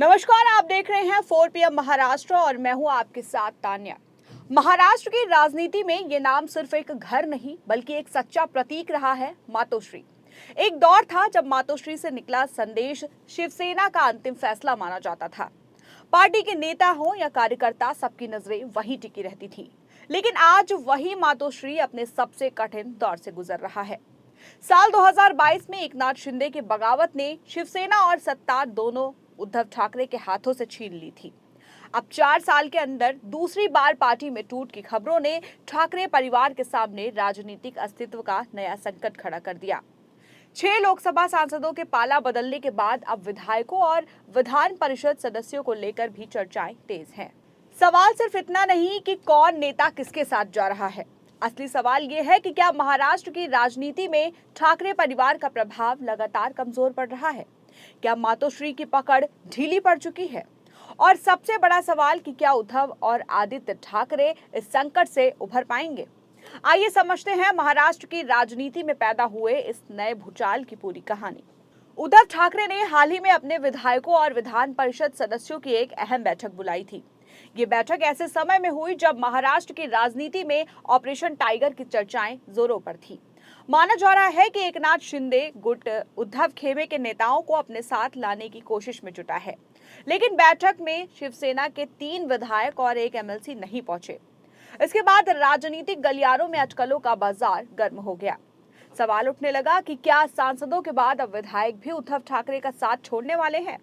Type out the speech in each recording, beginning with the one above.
नमस्कार, आप देख रहे हैं 4 PM महाराष्ट्र और मैं हूं आपके साथ तान्या। महाराष्ट्र की राजनीति में ये नाम सिर्फ एक घर नहीं बल्कि एक सच्चा प्रतीक रहा है, मातोश्री। एक दौर था जब मातोश्री से निकला संदेश शिवसेना का अंतिम फैसला माना जाता था। पार्टी के नेता हो या कार्यकर्ता, सबकी नजरें वहीं टिकी रहती थी। लेकिन आज वही मातोश्री अपने सबसे कठिन दौर से गुजर रहा है। साल 2022 में एकनाथ शिंदे की बगावत ने शिवसेना और सत्ता दोनों उद्धव ठाकरे के हाथों से छीन ली थी। अब 4 साल के अंदर दूसरी बार पार्टी में टूट की खबरों ने ठाकरे परिवार के सामने राजनीतिक अस्तित्व का नया संकट खड़ा कर दिया। 6 लोकसभा सांसदों के पाला बदलने के बाद अब विधायकों और विधान परिषद सदस्यों को लेकर भी चर्चाएं तेज हैं। सवाल सिर्फ इतना नहीं कि कौन नेता किसके साथ जा रहा है। असली सवाल ये है कि क्या महाराष्ट्र की राजनीति में ठाकरे परिवार का प्रभाव लगातार कमजोर पड़ रहा है? क्या मातोश्री की पकड़ ढीली पड़ चुकी है? और सबसे बड़ा सवाल कि क्या उद्धव और आदित्य ठाकरे इस संकट से उभर पाएंगे? आइए समझते हैं महाराष्ट्र की राजनीति में पैदा हुए इस नए भूचाल की पूरी कहानी। उद्धव ठाकरे ने हाल ही में अपने विधायकों और विधान परिषद सदस्यों की एक अहम बैठक बुलाई थी। ये बैठक ऐसे समय में हुई जब महाराष्ट्र की राजनीति में ऑपरेशन टाइगर की चर्चाएं जोरों पर थी। माना जा रहा है कि एकनाथ शिंदे गुट उद्धव खेमे के नेताओं को अपने साथ लाने की कोशिश में जुटा है। लेकिन बैठक में शिवसेना के 3 विधायक और 1 MLC नहीं पहुंचे। इसके बाद राजनीतिक गलियारों में अटकलों का बाजार गर्म हो गया। सवाल उठने लगा कि क्या सांसदों के बाद अब विधायक भी उद्धव ठाकरे का साथ छोड़ने वाले हैं?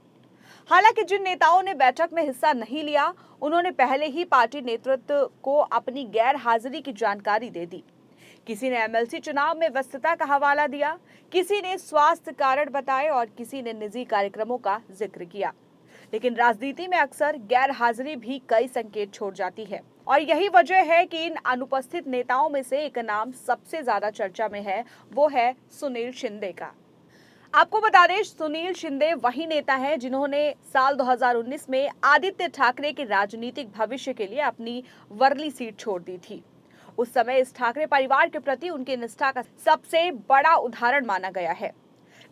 हालांकि जिन नेताओं ने बैठक में हिस्सा नहीं लिया, उन्होंने पहले ही पार्टी नेतृत्व को अपनी गैर हाजिरी की जानकारी दे दी। किसी ने MLC चुनाव में व्यस्तता का हवाला दिया, किसी ने स्वास्थ्य कारण बताए और किसी ने निजी कार्यक्रमों का जिक्र किया। लेकिन राजनीति में अक्सर गैर हाजिरी भी कई संकेत छोड़ जाती है और यही वजह है कि इन अनुपस्थित नेताओं में से एक नाम सबसे ज्यादा चर्चा में है, वो है सुनील शिंदे का। आपको बता दें, सुनील शिंदे वही नेता हैं जिन्होंने साल 2019 में आदित्य ठाकरे के राजनीतिक भविष्य के लिए अपनी वर्ली सीट छोड़ दी थी। उस समय इस ठाकरे परिवार के प्रति उनकी निष्ठा का सबसे बड़ा उदाहरण माना गया है।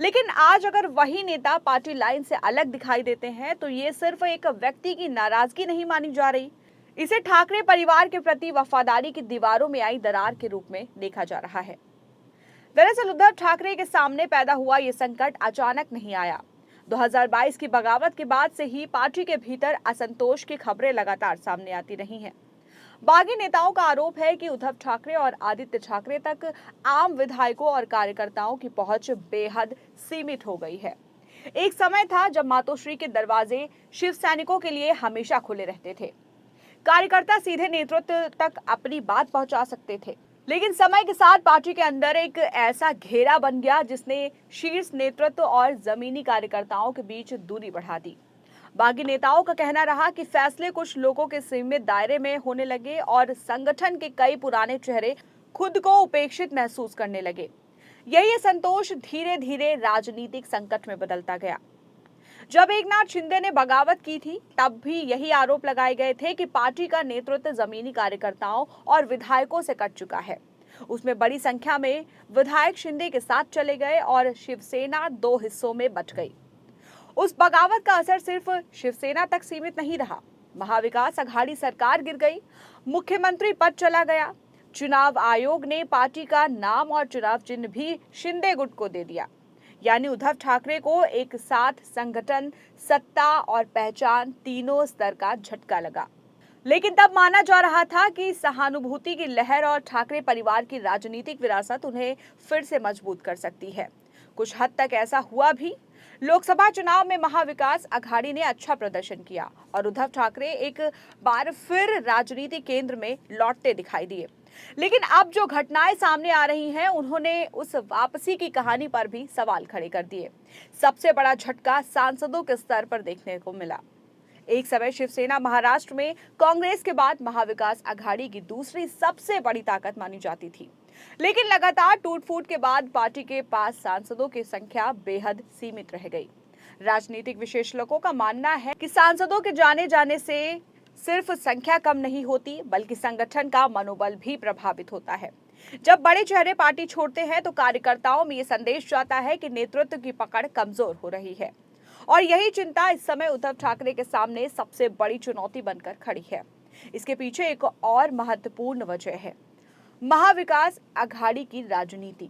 लेकिन आज अगर वही नेता पार्टी लाइन से अलग दिखाई देते हैं तो ये सिर्फ एक व्यक्ति की नाराजगी नहीं मानी जा रही, इसे ठाकरे परिवार के प्रति वफादारी की दीवारों में आई दरार के रूप में देखा जा रहा है। दरअसल उद्धव ठाकरे के सामने पैदा हुआ ये संकट अचानक नहीं आया। 2022 की बगावत के बाद से ही पार्टी के भीतर असंतोष की खबरें लगातार सामने आती रही हैं। बागी नेताओं का आरोप है कि उद्धव ठाकरे और आदित्य ठाकरे तक आम विधायकों और कार्यकर्ताओं की पहुंच बेहद सीमित हो गई है। एक समय था जब मातोश्री के दरवाजे शिव सैनिकों के लिए हमेशा खुले रहते थे। कार्यकर्ता सीधे नेतृत्व तक अपनी बात पहुंचा सकते थे। लेकिन समय के साथ पार्टी के अंदर एक ऐसा घेरा बन गया जिसने शीर्ष नेतृत्व और जमीनी कार्यकर्ताओं के बीच दूरी बढ़ा दी। बागी नेताओं का कहना रहा कि फैसले कुछ लोगों के सीमित दायरे में होने लगे और संगठन के कई पुराने चेहरे खुद को उपेक्षित महसूस करने लगे। यही असंतोष धीरे धीरे राजनीतिक संकट में बदलता गया। जब एकनाथ शिंदे ने बगावत की थी तब भी यही आरोप लगाए गए थे कि पार्टी का नेतृत्व जमीनी कार्यकर्ताओं और विधायकों से कट चुका है। उसमें बड़ी संख्या में विधायक शिंदे के साथ चले गए और शिवसेना 2 हिस्सों में बंट गई। उस बगावत का असर सिर्फ शिवसेना तक सीमित नहीं रहा। महाविकास अघाड़ी सरकार गिर गई, मुख्यमंत्री पद चला गया, चुनाव आयोग ने पार्टी का नाम और चुनाव चिन्ह भी शिंदे गुट को दे दिया। यानी उद्धव ठाकरे को एक साथ संगठन, सत्ता और पहचान तीनों स्तर का झटका लगा। लेकिन तब माना जा रहा था कि सहानुभूति की लहर और ठाकरे परिवार की राजनीतिक विरासत उन्हें फिर से मजबूत कर सकती है। कुछ हद तक ऐसा हुआ भी। लोकसभा चुनाव में महाविकास अघाड़ी ने अच्छा प्रदर्शन किया और उद्धव ठाकरे एक बार फिर राजनीति केंद्र में लौटते दिखाई दिए। लेकिन अब जो घटनाएं सामने आ रही हैं, उन्होंने उस वापसी की कहानी पर भी सवाल खड़े कर दिए। सबसे बड़ा झटका सांसदों के स्तर पर देखने को मिला। एक समय शिवसेना महाराष्ट्र में कांग्रेस के बाद महाविकास अघाड़ी की दूसरी सबसे बड़ी ताकत मानी जाती थी। लेकिन लगातार टूट-फूट के बाद पार्टी के पास सांसदों की संख्या बेहद सीमित रह गई। राजनीतिक विशेषज्ञों का मानना है कि सांसदों के जाने से सिर्फ संख्या कम नहीं होती बल्कि संगठन का मनोबल भी प्रभावित होता है। जब बड़े चेहरे पार्टी छोड़ते हैं तो कार्यकर्ताओं में ये संदेश जाता है कि नेतृत्व की पकड़ कमजोर हो रही है और यही चिंता इस समय उद्धव ठाकरे के सामने सबसे बड़ी चुनौती बनकर खड़ी है। इसके पीछे एक और महत्वपूर्ण वजह है महाविकास अघाड़ी की राजनीति।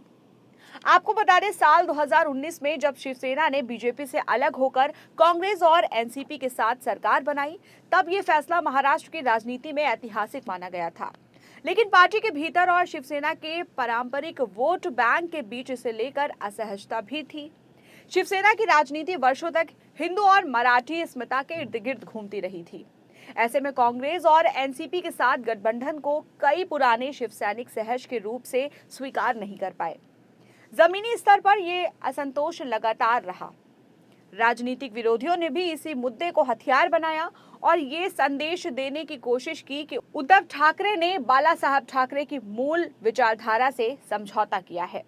आपको बता दें, साल 2019 में जब शिवसेना ने बीजेपी से अलग होकर कांग्रेस और एनसीपी के साथ सरकार बनाई, तब ये फैसला महाराष्ट्र की राजनीति में ऐतिहासिक माना गया था। लेकिन पार्टी के भीतर और शिवसेना के पारंपरिक वोट बैंक के बीच इसे लेकर असहजता भी थी। शिवसेना की राजनीति वर्षों तक हिंदू और मराठी अस्मिता के इर्द गिर्द घूमती रही थी। ऐसे में कांग्रेस और एनसीपी के साथ गठबंधन को कई पुराने शिव सैनिक सहज के रूप से स्वीकार नहीं कर पाए। जमीनी स्तर पर यह असंतोष लगातार रहा। राजनीतिक विरोधियों ने भी इसी मुद्दे को हथियार बनाया और ये संदेश देने की कोशिश की कि उद्धव ठाकरे ने बाला साहब ठाकरे की मूल विचारधारा से समझौता किया है।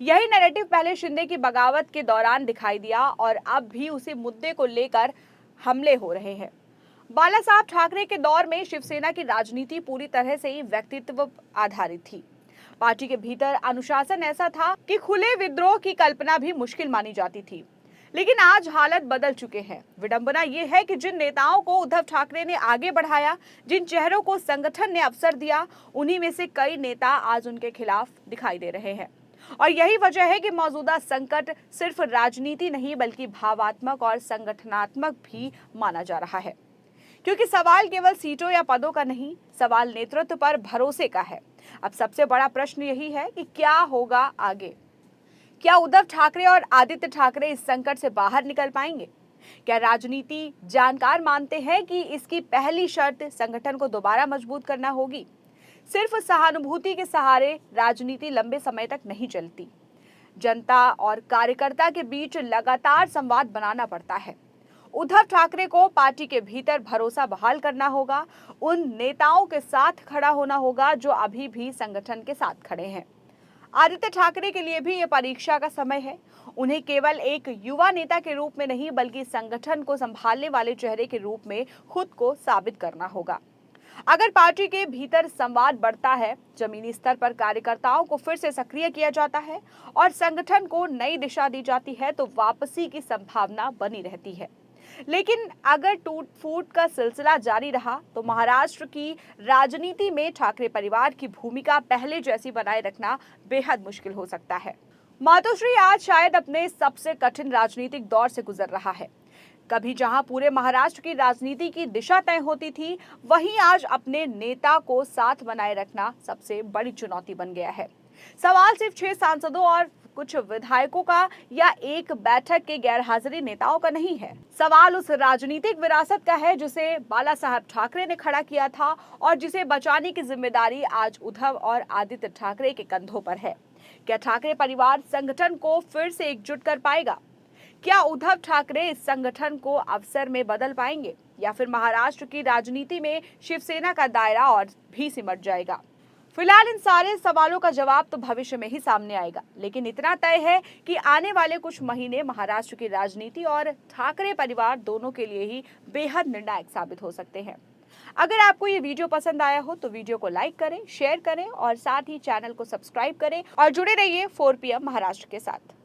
यही नैरेटिव पहले शिंदे की बगावत के दौरान दिखाई दिया और अब भी उसी मुद्दे को लेकर हमले हो रहे हैं। बाला साहब ठाकरे के दौर में शिवसेना की राजनीति पूरी तरह से ही व्यक्तित्व आधारित थी। पार्टी के भीतर अनुशासन ऐसा था कि खुले विद्रोह की कल्पना भी मुश्किल मानी जाती थी। लेकिन आज हालत बदल चुके हैं। विडंबना यह है कि जिन नेताओं को उद्धव ठाकरे ने आगे बढ़ाया, जिन चेहरों को संगठन ने अवसर दिया, उन्हीं में से कई नेता आज उनके खिलाफ दिखाई दे रहे हैं। और यही वजह है कि मौजूदा संकट सिर्फ राजनीति नहीं बल्कि भावात्मक और संगठनात्मक भी माना जा रहा है। क्योंकि सवाल केवल सीटों या पदों का नहीं, सवाल नेतृत्व पर भरोसे का है। अब सबसे बड़ा प्रश्न यही है कि क्या होगा आगे। क्या उद्धव ठाकरे और आदित्य ठाकरे इस संकट से बाहर निकल पाएंगे? क्या राजनीति जानकार मानते हैं कि इसकी पहली शर्त संगठन को दोबारा मजबूत करना होगी? सिर्फ सहानुभूति के सहारे राजनीति लंबे समय तक नहीं चलती। जनता और कार्यकर्ता के बीच लगातार संवाद बनाना पड़ता है। उद्धव ठाकरे को पार्टी के भीतर भरोसा बहाल करना होगा, उन नेताओं के साथ खड़ा होना होगा जो अभी भी संगठन के साथ खड़े हैं। आदित्य ठाकरे के लिए भी ये परीक्षा का समय है। उन्हें केवल एक युवा नेता के रूप में नहीं बल्कि संगठन को संभालने वाले चेहरे के रूप में खुद को साबित करना होगा। अगर पार्टी के भीतर संवाद बढ़ता है, जमीनी स्तर पर कार्यकर्ताओं को फिर से सक्रिय किया जाता है और संगठन को नई दिशा दी जाती है, तो वापसी की संभावना बनी रहती है। लेकिन अगर टूट फूट का सिलसिला जारी रहा तो महाराष्ट्र की राजनीति में ठाकरे परिवार की भूमिका पहले जैसी बनाए रखना बेहद मुश्किल हो सकता है। मातोश्री आज शायद अपने सबसे कठिन राजनीतिक दौर से गुजर रहा है। कभी जहां पूरे महाराष्ट्र की राजनीति की दिशा तय होती थी, वहीं आज अपने नेता को साथ बनाए रखना सबसे बड़ी चुनौती बन गया है। सवाल सिर्फ 6 सांसदों और कुछ विधायकों का या एक बैठक के गैरहाजिरी नेताओं का नहीं है। सवाल उस राजनीतिक विरासत का है जिसे बाला साहब ठाकरे ने खड़ा किया था और जिसे बचाने की जिम्मेदारी आज उद्धव और आदित्य ठाकरे के कंधों पर है। क्या ठाकरे परिवार संगठन को फिर से एकजुट कर पाएगा? क्या उद्धव ठाकरे इस संगठन को अवसर में बदल पाएंगे या फिर महाराष्ट्र की राजनीति में शिवसेना का दायरा और भी सिमट जाएगा? फिलहाल इन सारे सवालों का जवाब तो भविष्य में ही सामने आएगा, लेकिन इतना तय है कि आने वाले कुछ महीने महाराष्ट्र की राजनीति और ठाकरे परिवार दोनों के लिए ही बेहद निर्णायक साबित हो सकते हैं। अगर आपको ये वीडियो पसंद आया हो तो वीडियो को लाइक करें, शेयर करें और साथ ही चैनल को सब्सक्राइब करें और जुड़े रहिए 4 PM महाराष्ट्र के साथ।